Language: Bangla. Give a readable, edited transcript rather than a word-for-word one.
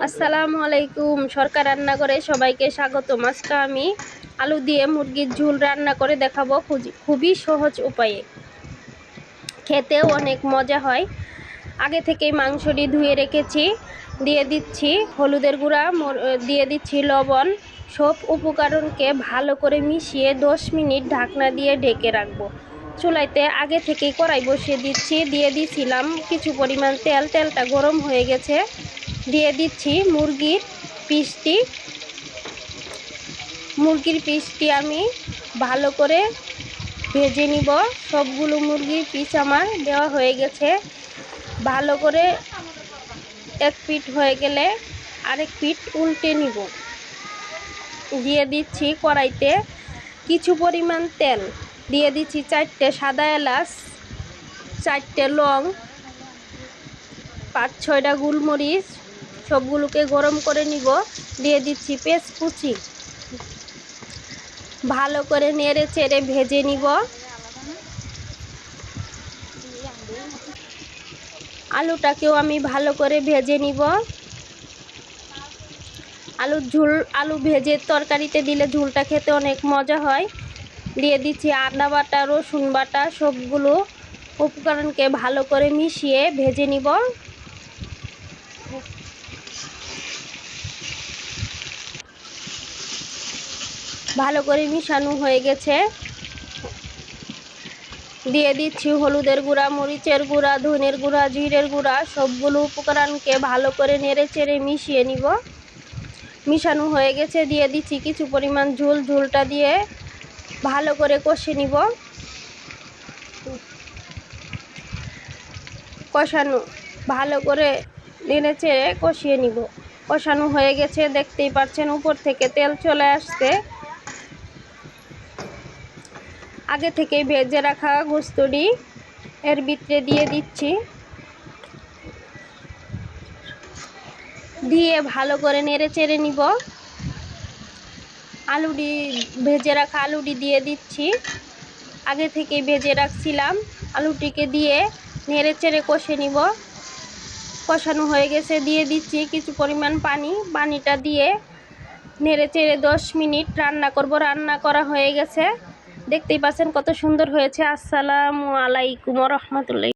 আসসালামু আলাইকুম। সরকার রান্নাঘরে সবাইকে স্বাগতম। আজকে আমি আলু দিয়ে মুরগির ঝোল রান্না করে দেখাবো খুবই সহজ উপায়ে। খেতেও অনেক মজা হয়। আগে থেকেই মাংসটি ধুয়ে রেখেছি, দিয়ে দিচ্ছি হলুদের গুঁড়া, দিয়ে দিচ্ছি লবণ। সব উপকরণকে ভালো করে মিশিয়ে 10 মিনিট ঢাকনা দিয়ে ঢেকে রাখবো। চুলাইতে আগে থেকেই কড়াই বসিয়ে দিচ্ছি, দিয়ে দিয়েছিলাম কিছু পরিমাণ তেল। তেলটা গরম হয়ে গেছে, দিয়ে দিচ্ছি মুরগির পিসটি আমি ভালো করে ভেজে নিব। সবগুলো মুরগির পিস আমার দেওয়া হয়ে গেছে। ভালো করে এক পিঠ হয়ে গেলে আরেক পিঠ উল্টে নিব। দিয়ে দিচ্ছি কড়াইতে কিছু পরিমাণ তেল, দিয়ে দিচ্ছি 4টে সাদা এলাচ, 4টে লং, 5-6টা গোলমরিচ। সবগুলোকে গরম করে নিব। দিয়ে দিচ্ছি পেঁয়াজ কুচি, ভালো করে নেড়ে চেড়ে ভেজে নিব। আলুটাকেও আমি ভালো করে ভেজে নিব। আলু ভেজে তরকারিতে দিলে ঝোলটা খেতে অনেক মজা হয়। দিয়ে দিচ্ছি আদা বাটা, রসুন বাটা। সবগুলো উপকরণকে ভালো করে মিশিয়ে ভেজে নিব। ভালো করে মিশানো হয়ে গেছে। দিয়ে দিচ্ছি হলুদের গুঁড়া, মরিচের গুঁড়া, ধনের গুঁড়া, জিরের গুঁড়া। সবগুলো উপকরণকে ভালো করে নেড়ে চেড়ে মিশিয়ে নিব। মিশানো হয়ে গেছে, দিয়ে দিচ্ছি কিছু পরিমাণ ঝোল। ঝোলটা দিয়ে ভালো করে কষে নিব। ভালো করে নেড়ে চেড়ে কষিয়ে নিব। কষানো হয়ে গেছে, দেখতেই পাচ্ছেন উপর থেকে তেল চলে আসছে। আগে থেকে ভেজে রাখা গোস্তটি এর ভিতরে দিয়ে দিচ্ছি, দিয়ে ভালো করে নেড়ে চেড়ে নিব। ভেজে রাখা আলুটি দিয়ে দিচ্ছি। আগে থেকে ভেজে রাখছিলাম আলুটিকে দিয়ে নেড়ে চেড়ে কষে নিব। কষানো হয়ে গেছে, দিয়ে দিচ্ছি কিছু পরিমাণ পানি। পানিটা দিয়ে নেড়ে চেড়ে 10 মিনিট রান্না করব। রান্না করা হয়ে গেছে, দেখতেই পাচ্ছেন কত সুন্দর হয়েছে। আসসালামু আলাইকুম ওয়া রাহমাতুল্লাহ।